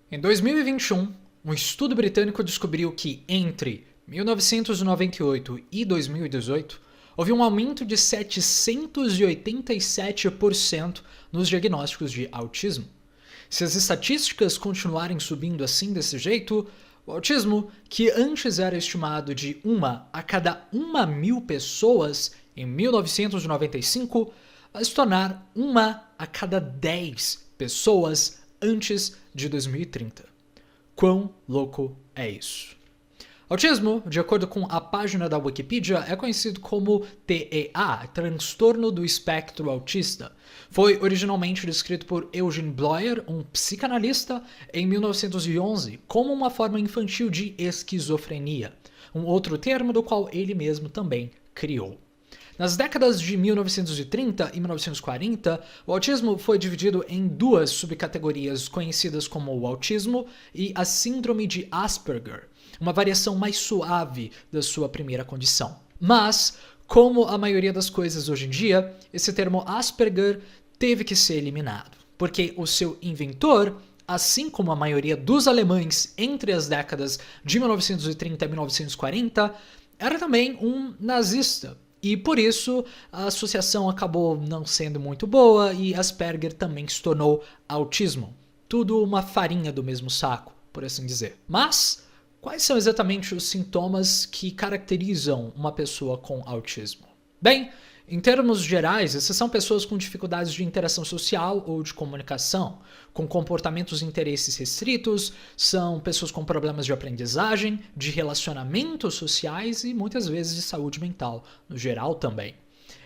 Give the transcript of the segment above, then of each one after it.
Em 2021, um estudo britânico descobriu que entre 1998 e 2018 houve um aumento de 787% nos diagnósticos de autismo. Se as estatísticas continuarem subindo assim desse jeito, o autismo, que antes era estimado de 1 a cada 1.000 pessoas em 1995, vai se tornar 1 a cada 10 pessoas antes de 2030. Quão louco é isso? Autismo, de acordo com a página da Wikipedia, é conhecido como TEA, Transtorno do Espectro Autista. Foi originalmente descrito por Eugene Bloyer, um psicanalista, em 1911, como uma forma infantil de esquizofrenia, um outro termo do qual ele mesmo também criou. Nas décadas de 1930 e 1940, o autismo foi dividido em duas subcategorias conhecidas como o autismo e a síndrome de Asperger, uma variação mais suave da sua primeira condição. Mas, como a maioria das coisas hoje em dia, esse termo Asperger teve que ser eliminado, porque o seu inventor, assim como a maioria dos alemães entre as décadas de 1930 e 1940, era também um nazista. E por isso a associação acabou não sendo muito boa e Asperger também se tornou autismo. Tudo uma farinha do mesmo saco, por assim dizer. Mas quais são exatamente os sintomas que caracterizam uma pessoa com autismo? Bem, em termos gerais, essas são pessoas com dificuldades de interação social ou de comunicação, com comportamentos e interesses restritos, são pessoas com problemas de aprendizagem, de relacionamentos sociais e muitas vezes de saúde mental, no geral também.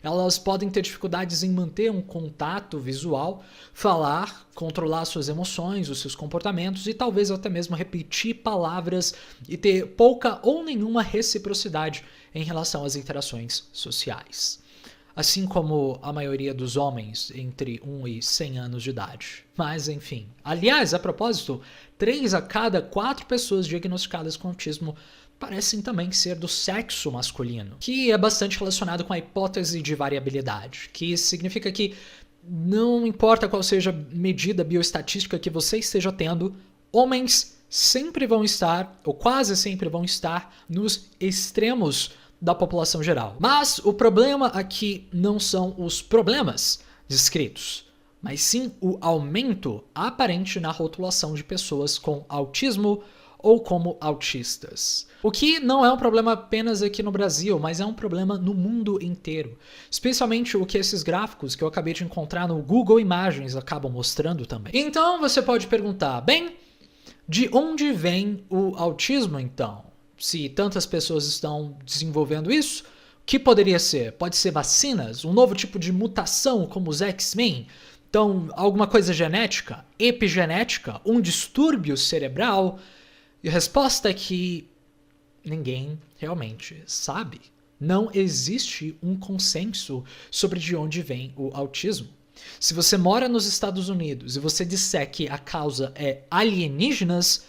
Elas podem ter dificuldades em manter um contato visual, falar, controlar suas emoções, os seus comportamentos e talvez até mesmo repetir palavras e ter pouca ou nenhuma reciprocidade em relação às interações sociais. Assim como a maioria dos homens entre 1 e 100 anos de idade. Mas enfim. Aliás, a propósito, 3 a cada 4 pessoas diagnosticadas com autismo parecem também ser do sexo masculino, que é bastante relacionado com a hipótese de variabilidade, que significa que não importa qual seja a medida bioestatística que você esteja tendo, homens sempre vão estar, ou quase sempre vão estar, nos extremos da população geral. Mas o problema aqui não são os problemas descritos, mas sim o aumento aparente na rotulação de pessoas com autismo ou como autistas. O que não é um problema apenas aqui no Brasil, mas é um problema no mundo inteiro. Especialmente o que esses gráficos que eu acabei de encontrar no Google Imagens acabam mostrando também. Então você pode perguntar, bem, de onde vem o autismo então? Se tantas pessoas estão desenvolvendo isso, o que poderia ser? Pode ser vacinas? Um novo tipo de mutação como os X-Men? Então, alguma coisa genética? Epigenética? Um distúrbio cerebral? E a resposta é que ninguém realmente sabe. Não existe um consenso sobre de onde vem o autismo. Se você mora nos Estados Unidos e você disser que a causa é alienígenas,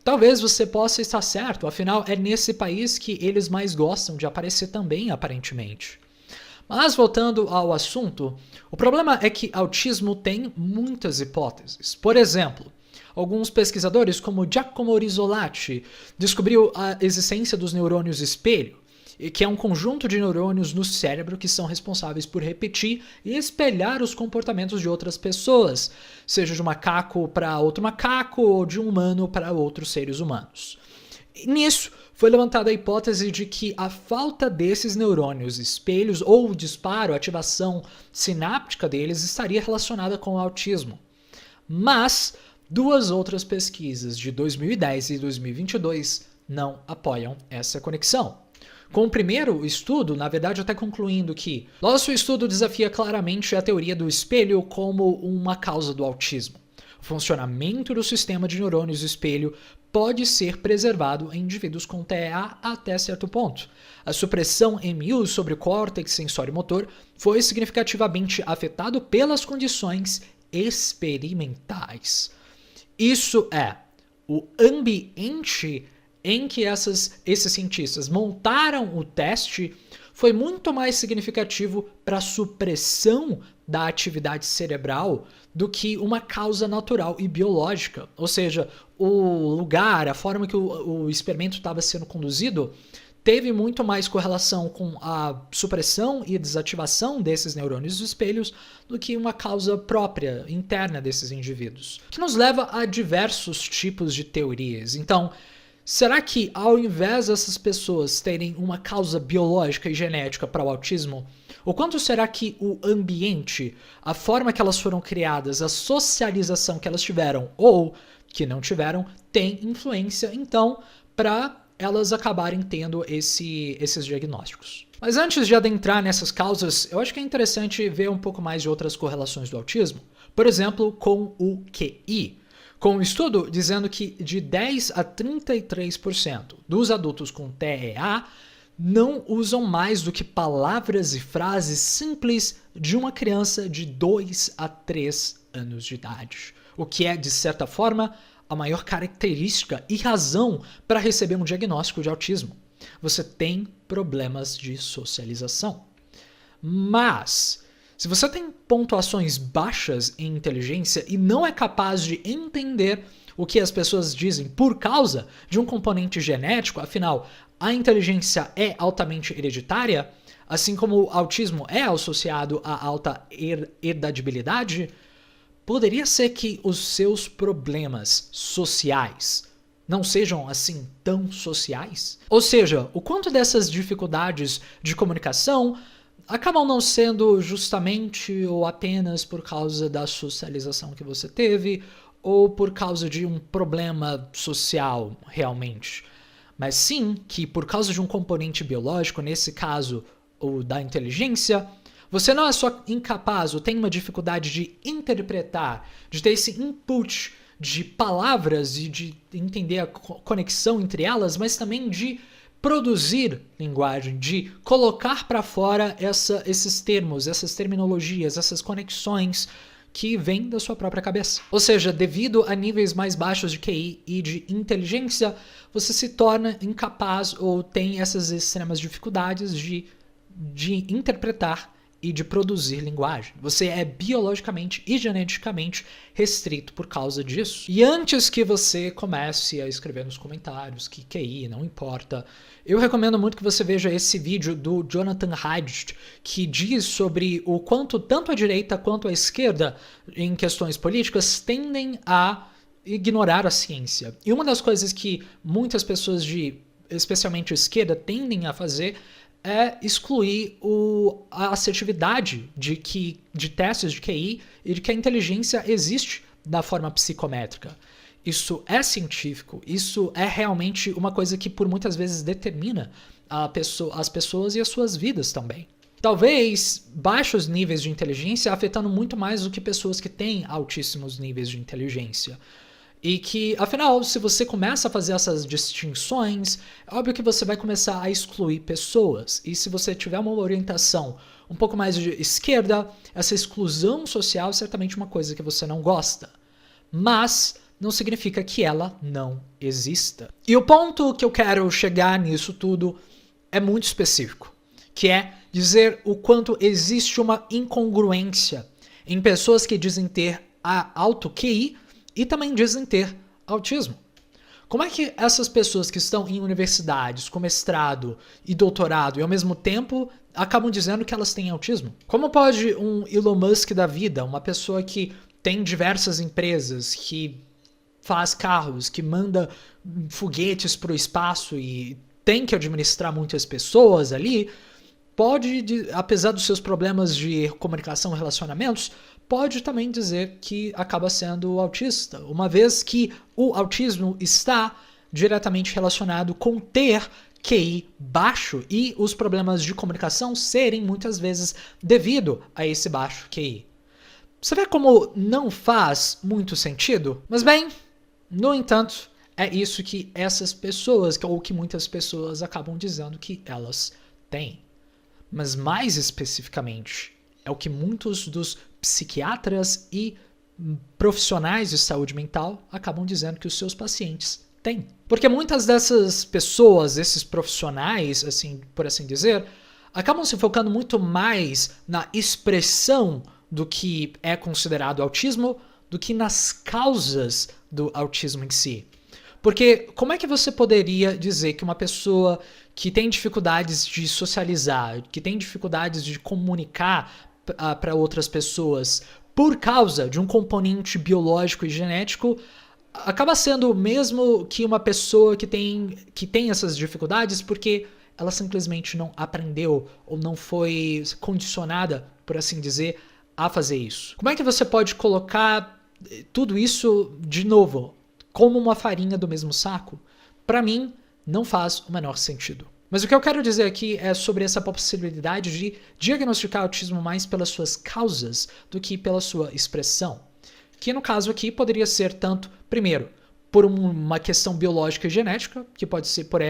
talvez você possa estar certo, afinal é nesse país que eles mais gostam de aparecer também, aparentemente. Mas voltando ao assunto, o problema é que autismo tem muitas hipóteses. Por exemplo, alguns pesquisadores, como Giacomo Rizzolatti, descobriu a existência dos neurônios espelho, que é um conjunto de neurônios no cérebro que são responsáveis por repetir e espelhar os comportamentos de outras pessoas, seja de um macaco para outro macaco ou de um humano para outros seres humanos. E nisso, foi levantada a hipótese de que a falta desses neurônios espelhos ou o disparo, a ativação sináptica deles estaria relacionada com o autismo. Mas duas outras pesquisas de 2010 e 2022 não apoiam essa conexão. Com o primeiro estudo, na verdade até concluindo que nosso estudo desafia claramente a teoria do espelho como uma causa do autismo. O funcionamento do sistema de neurônios espelho pode ser preservado em indivíduos com TEA até certo ponto. A supressão MU sobre o córtex sensório-motor foi significativamente afetado pelas condições experimentais. Isso é, o ambiente em que esses cientistas montaram o teste foi muito mais significativo para a supressão da atividade cerebral do que uma causa natural e biológica. Ou seja, o lugar, a forma que o experimento estava sendo conduzido teve muito mais correlação com a supressão e desativação desses neurônios espelhos do que uma causa própria, interna desses indivíduos. Que nos leva a diversos tipos de teorias. Então, será que ao invés dessas pessoas terem uma causa biológica e genética para o autismo, o quanto será que o ambiente, a forma que elas foram criadas, a socialização que elas tiveram ou que não tiveram, tem influência, então, para elas acabarem tendo esses diagnósticos. Mas antes de adentrar nessas causas, eu acho que é interessante ver um pouco mais de outras correlações do autismo. Por exemplo, com o QI. Com um estudo dizendo que de 10 a 33% dos adultos com TEA não usam mais do que palavras e frases simples de uma criança de 2 a 3 anos de idade. O que é, de certa forma, a maior característica e razão para receber um diagnóstico de autismo. Você tem problemas de socialização. Mas, se você tem pontuações baixas em inteligência e não é capaz de entender o que as pessoas dizem por causa de um componente genético, afinal, a inteligência é altamente hereditária, assim como o autismo é associado a alta herdabilidade, poderia ser que os seus problemas sociais não sejam assim tão sociais? Ou seja, o quanto dessas dificuldades de comunicação acabam não sendo justamente ou apenas por causa da socialização que você teve ou por causa de um problema social realmente, mas sim que por causa de um componente biológico, nesse caso o da inteligência, você não é só incapaz ou tem uma dificuldade de interpretar, de ter esse input de palavras e de entender a conexão entre elas, mas também de produzir linguagem, de colocar para fora esses termos, essas terminologias, essas conexões que vêm da sua própria cabeça. Ou seja, devido a níveis mais baixos de QI e de inteligência, você se torna incapaz ou tem essas extremas dificuldades de interpretar e de produzir linguagem. Você é biologicamente e geneticamente restrito por causa disso. E antes que você comece a escrever nos comentários que QI não importa, eu recomendo muito que você veja esse vídeo do Jonathan Haidt, que diz sobre o quanto tanto a direita quanto a esquerda, em questões políticas, tendem a ignorar a ciência. E uma das coisas que muitas pessoas especialmente a esquerda, tendem a fazer é excluir a assertividade de testes de QI e de que a inteligência existe da forma psicométrica. Isso é científico, isso é realmente uma coisa que por muitas vezes determina as pessoas e as suas vidas também. Talvez baixos níveis de inteligência afetando muito mais do que pessoas que têm altíssimos níveis de inteligência. E que, afinal, se você começa a fazer essas distinções, é óbvio que você vai começar a excluir pessoas. E se você tiver uma orientação um pouco mais de esquerda, essa exclusão social é certamente uma coisa que você não gosta. Mas não significa que ela não exista. E o ponto que eu quero chegar nisso tudo é muito específico, que é dizer o quanto existe uma incongruência em pessoas que dizem ter alto QI e também dizem ter autismo. Como é que essas pessoas que estão em universidades com mestrado e doutorado e ao mesmo tempo acabam dizendo que elas têm autismo? Como pode um Elon Musk da vida, uma pessoa que tem diversas empresas, que faz carros, que manda foguetes para o espaço e tem que administrar muitas pessoas ali, pode, apesar dos seus problemas de comunicação e relacionamentos, pode também dizer que acaba sendo autista, uma vez que o autismo está diretamente relacionado com ter QI baixo e os problemas de comunicação serem muitas vezes devido a esse baixo QI. Você vê como não faz muito sentido? Mas bem, no entanto, é isso que essas pessoas, ou que muitas pessoas acabam dizendo que elas têm. Mas mais especificamente, é o que muitos dos psiquiatras e profissionais de saúde mental acabam dizendo que os seus pacientes têm. Porque muitas dessas pessoas, esses profissionais, assim, por assim dizer, acabam se focando muito mais na expressão do que é considerado autismo do que nas causas do autismo em si. Porque como é que você poderia dizer que uma pessoa que tem dificuldades de socializar, que tem dificuldades de comunicar para outras pessoas por causa de um componente biológico e genético, acaba sendo o mesmo que uma pessoa que tem essas dificuldades porque ela simplesmente não aprendeu ou não foi condicionada, por assim dizer, a fazer isso? Como é que você pode colocar tudo isso de novo como uma farinha do mesmo saco? Para mim, não faz o menor sentido. Mas o que eu quero dizer aqui é sobre essa possibilidade de diagnosticar autismo mais pelas suas causas do que pela sua expressão. Que no caso aqui poderia ser tanto, primeiro, por uma questão biológica e genética, que pode ser por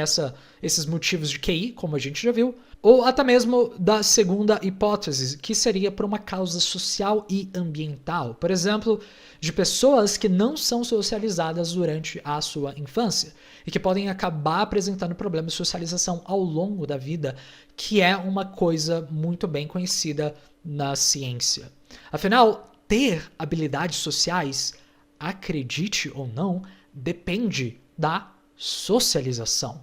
esses motivos de QI, como a gente já viu, ou até mesmo da segunda hipótese, que seria por uma causa social e ambiental. Por exemplo, de pessoas que não são socializadas durante a sua infância e que podem acabar apresentando problemas de socialização ao longo da vida, que é uma coisa muito bem conhecida na ciência. Afinal, ter habilidades sociais, acredite ou não, depende da socialização.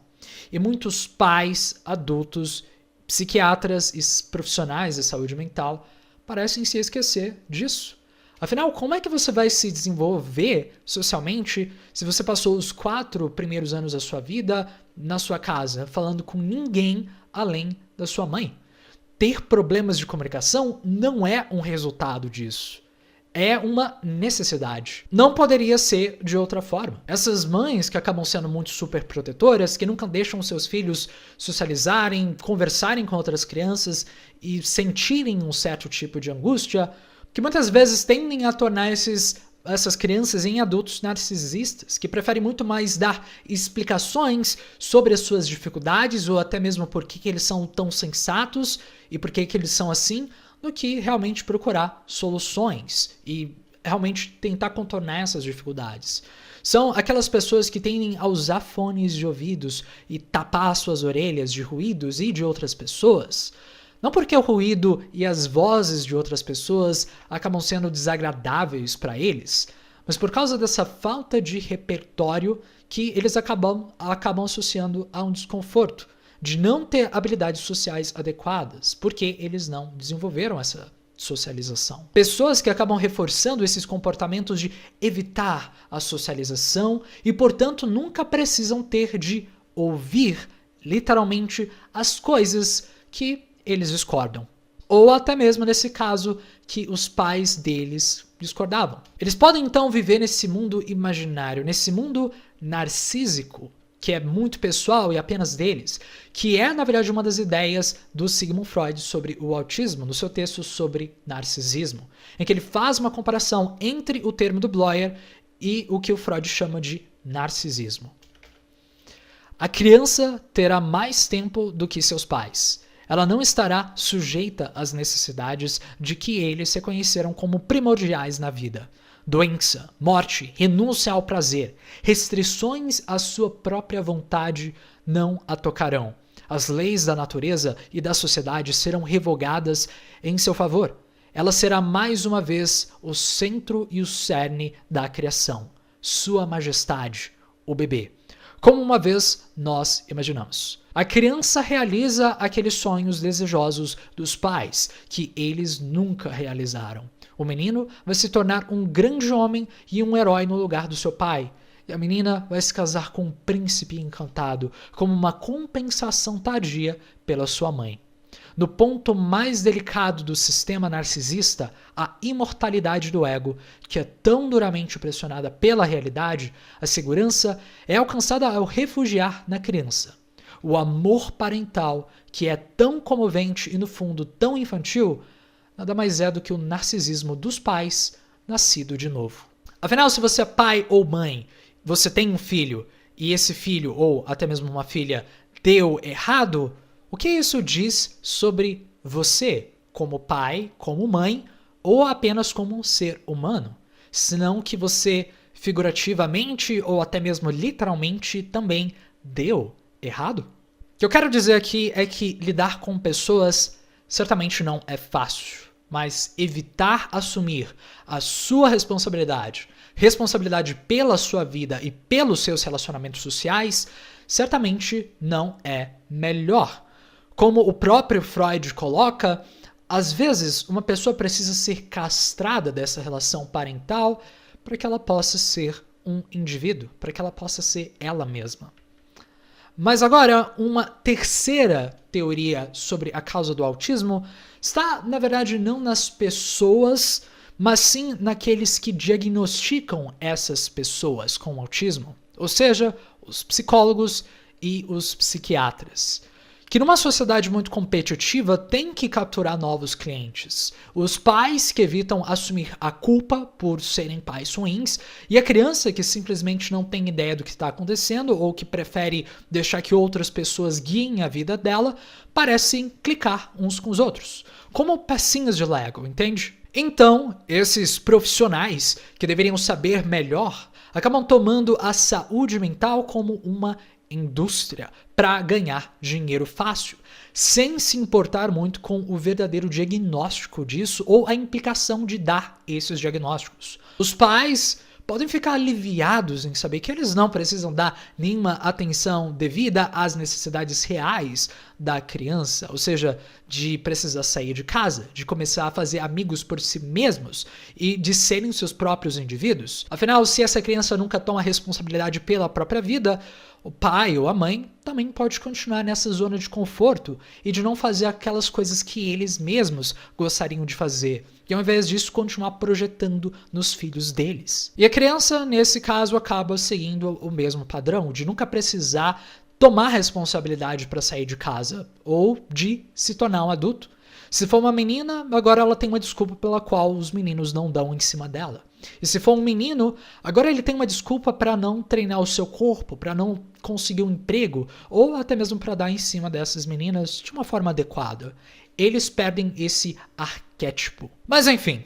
E muitos pais, adultos, psiquiatras e profissionais de saúde mental parecem se esquecer disso. Afinal, como é que você vai se desenvolver socialmente se você passou os 4 primeiros anos da sua vida na sua casa, falando com ninguém além da sua mãe? Ter problemas de comunicação não é um resultado disso. É uma necessidade. Não poderia ser de outra forma. Essas mães que acabam sendo muito super protetoras, que nunca deixam seus filhos socializarem, conversarem com outras crianças e sentirem um certo tipo de angústia, que muitas vezes tendem a tornar essas crianças em adultos narcisistas, que preferem muito mais dar explicações sobre as suas dificuldades ou até mesmo por que eles são tão sensatos e por que eles são assim, do que realmente procurar soluções e realmente tentar contornar essas dificuldades. São aquelas pessoas que tendem a usar fones de ouvidos e tapar suas orelhas de ruídos e de outras pessoas. Não porque o ruído e as vozes de outras pessoas acabam sendo desagradáveis para eles, mas por causa dessa falta de repertório que eles acabam associando a um desconforto, de não ter habilidades sociais adequadas, porque eles não desenvolveram essa socialização. Pessoas que acabam reforçando esses comportamentos de evitar a socialização e, portanto, nunca precisam ter de ouvir, literalmente, as coisas que eles discordam. Ou até mesmo, nesse caso, que os pais deles discordavam. Eles podem, então, viver nesse mundo imaginário, nesse mundo narcísico, que é muito pessoal e apenas deles, que é, na verdade, uma das ideias do Sigmund Freud sobre o autismo, no seu texto sobre narcisismo, em que ele faz uma comparação entre o termo do Bloyer e o que o Freud chama de narcisismo. A criança terá mais tempo do que seus pais. Ela não estará sujeita às necessidades de que eles reconheceram como primordiais na vida. Doença, morte, renúncia ao prazer, restrições à sua própria vontade não a tocarão. As leis da natureza e da sociedade serão revogadas em seu favor. Ela será mais uma vez o centro e o cerne da criação. Sua Majestade, o bebê. Como uma vez nós imaginamos. A criança realiza aqueles sonhos desejosos dos pais que eles nunca realizaram. O menino vai se tornar um grande homem e um herói no lugar do seu pai. E a menina vai se casar com um príncipe encantado, como uma compensação tardia pela sua mãe. No ponto mais delicado do sistema narcisista, a imortalidade do ego, que é tão duramente pressionada pela realidade, a segurança é alcançada ao refugiar na criança. O amor parental, que é tão comovente e no fundo tão infantil, nada mais é do que o narcisismo dos pais nascido de novo. Afinal, se você é pai ou mãe, você tem um filho, e esse filho, ou até mesmo uma filha, deu errado, o que isso diz sobre você, como pai, como mãe, ou apenas como um ser humano? Senão que você, figurativamente ou até mesmo literalmente, também deu errado? O que eu quero dizer aqui é que lidar com pessoas certamente não é fácil. mas evitar assumir a sua responsabilidade pela sua vida e pelos seus relacionamentos sociais, certamente não é melhor. Como o próprio Freud coloca, às vezes uma pessoa precisa ser castrada dessa relação parental para que ela possa ser um indivíduo, para que ela possa ser ela mesma. Mas agora, uma terceira teoria sobre a causa do autismo está, na verdade, não nas pessoas, mas sim naqueles que diagnosticam essas pessoas com autismo, ou seja, os psicólogos e os psiquiatras, que numa sociedade muito competitiva tem que capturar novos clientes. Os pais que evitam assumir a culpa por serem pais ruins e a criança que simplesmente não tem ideia do que está acontecendo ou que prefere deixar que outras pessoas guiem a vida dela, parecem clicar uns com os outros, como pecinhas de Lego, entende? Então, esses profissionais que deveriam saber melhor acabam tomando a saúde mental como uma indústria para ganhar dinheiro fácil, sem se importar muito com o verdadeiro diagnóstico disso ou a implicação de dar esses diagnósticos. Os pais podem ficar aliviados em saber que eles não precisam dar nenhuma atenção devida às necessidades reais da criança, ou seja, de precisar sair de casa, de começar a fazer amigos por si mesmos e de serem seus próprios indivíduos. Afinal, se essa criança nunca toma responsabilidade pela própria vida, o pai ou a mãe também pode continuar nessa zona de conforto e de não fazer aquelas coisas que eles mesmos gostariam de fazer, e ao invés disso continuar projetando nos filhos deles. E a criança, nesse caso, acaba seguindo o mesmo padrão, de nunca precisar tomar responsabilidade para sair de casa ou de se tornar um adulto. Se for uma menina, agora ela tem uma desculpa pela qual os meninos não dão em cima dela. E se for um menino, agora ele tem uma desculpa para não treinar o seu corpo, para não conseguir um emprego, ou até mesmo para dar em cima dessas meninas de uma forma adequada. Eles perdem esse arquétipo. Mas enfim,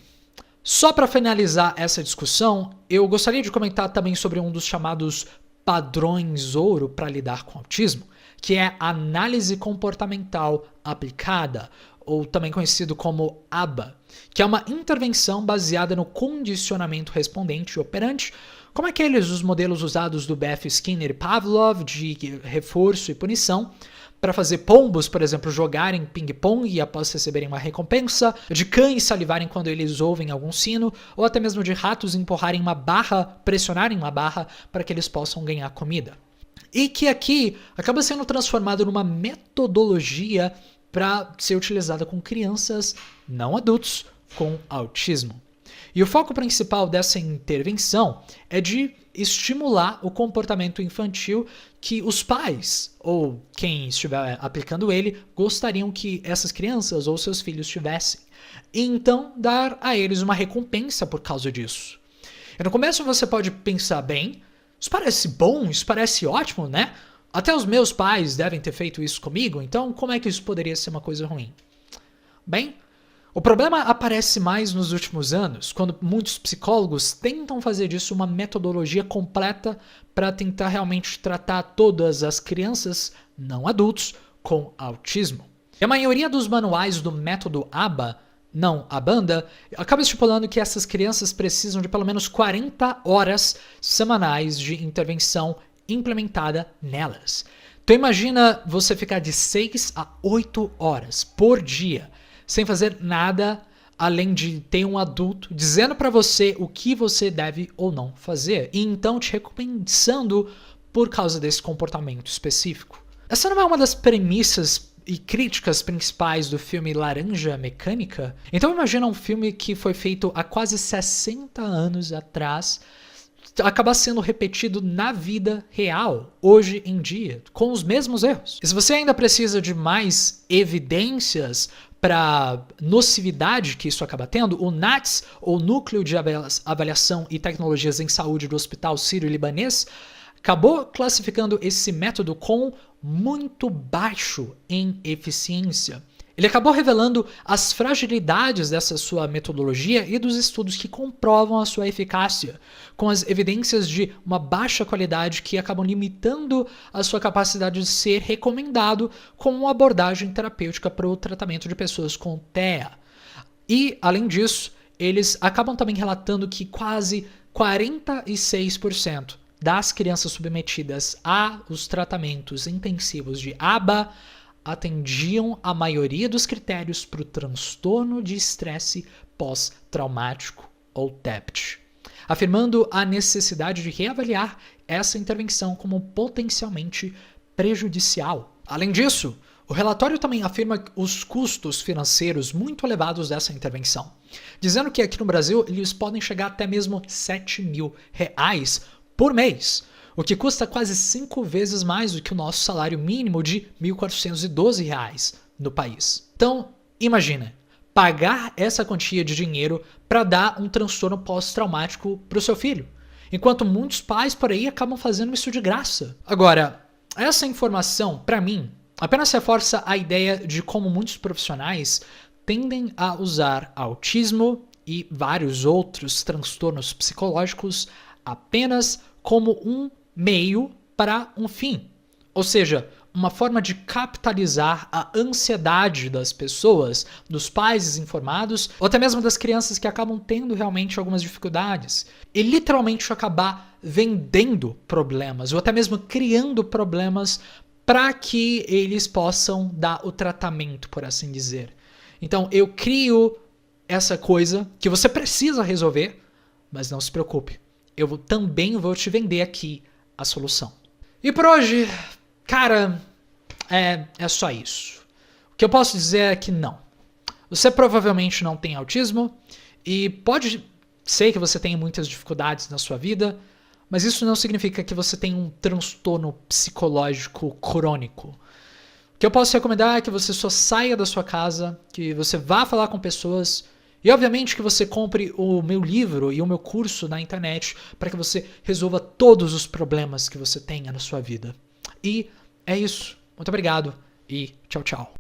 só para finalizar essa discussão, eu gostaria de comentar também sobre um dos chamados padrões ouro para lidar com autismo, que é a análise comportamental aplicada, ou também conhecido como ABA, que é uma intervenção baseada no condicionamento respondente e operante, como aqueles os modelos usados do B.F. Skinner e Pavlov, de reforço e punição, para fazer pombos, por exemplo, jogarem ping-pong e após receberem uma recompensa, de cães salivarem quando eles ouvem algum sino, ou até mesmo de ratos empurrarem uma barra, pressionarem uma barra para que eles possam ganhar comida. E que aqui acaba sendo transformado numa metodologia para ser utilizada com crianças não adultos com autismo. E o foco principal dessa intervenção é de estimular o comportamento infantil que os pais, ou quem estiver aplicando ele, gostariam que essas crianças ou seus filhos tivessem. E então dar a eles uma recompensa por causa disso. E no começo você pode pensar, bem, isso parece bom, isso parece ótimo, né? Até os meus pais devem ter feito isso comigo, então como é que isso poderia ser uma coisa ruim? Bem, o problema aparece mais nos últimos anos, quando muitos psicólogos tentam fazer disso uma metodologia completa para tentar realmente tratar todas as crianças não adultos com autismo. E a maioria dos manuais do método ABA, não a banda, acaba estipulando que essas crianças precisam de pelo menos 40 horas semanais de intervenção implementada nelas. Então imagina você ficar de 6 a 8 horas por dia sem fazer nada além de ter um adulto dizendo para você o que você deve ou não fazer e então te recompensando por causa desse comportamento específico. Essa não é uma das premissas e críticas principais do filme Laranja Mecânica? Então imagina um filme que foi feito há quase 60 anos atrás acabar sendo repetido na vida real, hoje em dia, com os mesmos erros. E se você ainda precisa de mais evidências para a nocividade que isso acaba tendo, o NATS, ou Núcleo de Avaliação e Tecnologias em Saúde do Hospital Sírio-Libanês, acabou classificando esse método com muito baixo em eficiência. Ele acabou revelando as fragilidades dessa sua metodologia e dos estudos que comprovam a sua eficácia, com as evidências de uma baixa qualidade que acabam limitando a sua capacidade de ser recomendado como uma abordagem terapêutica para o tratamento de pessoas com TEA. E, além disso, eles acabam também relatando que quase 46% das crianças submetidas aos tratamentos intensivos de ABA atendiam a maioria dos critérios para o transtorno de estresse pós-traumático, ou TEPT, afirmando a necessidade de reavaliar essa intervenção como potencialmente prejudicial. Além disso, o relatório também afirma os custos financeiros muito elevados dessa intervenção, dizendo que aqui no Brasil eles podem chegar até mesmo R$7.000 por mês, o que custa quase 5 vezes mais do que o nosso salário mínimo de R$1.412 no país. Então, imagina, pagar essa quantia de dinheiro para dar um transtorno pós-traumático para o seu filho, enquanto muitos pais por aí acabam fazendo isso de graça. Agora, essa informação, para mim, apenas reforça a ideia de como muitos profissionais tendem a usar autismo e vários outros transtornos psicológicos apenas como um meio para um fim. Ou seja, uma forma de capitalizar a ansiedade das pessoas, dos pais desinformados, ou até mesmo das crianças que acabam tendo realmente algumas dificuldades. E literalmente acabar vendendo problemas, ou até mesmo criando problemas para que eles possam dar o tratamento, por assim dizer. Então eu crio essa coisa que você precisa resolver, mas não se preocupe, eu também vou te vender aqui a solução. E por hoje, cara, é só isso. O que eu posso dizer é que não. Você provavelmente não tem autismo e pode ser que você tenha muitas dificuldades na sua vida, mas isso não significa que você tem um transtorno psicológico crônico. O que eu posso recomendar é que você só saia da sua casa, que você vá falar com pessoas e, obviamente, que você compre o meu livro e o meu curso na internet para que você resolva todos os problemas que você tenha na sua vida. E é isso. Muito obrigado e tchau, tchau.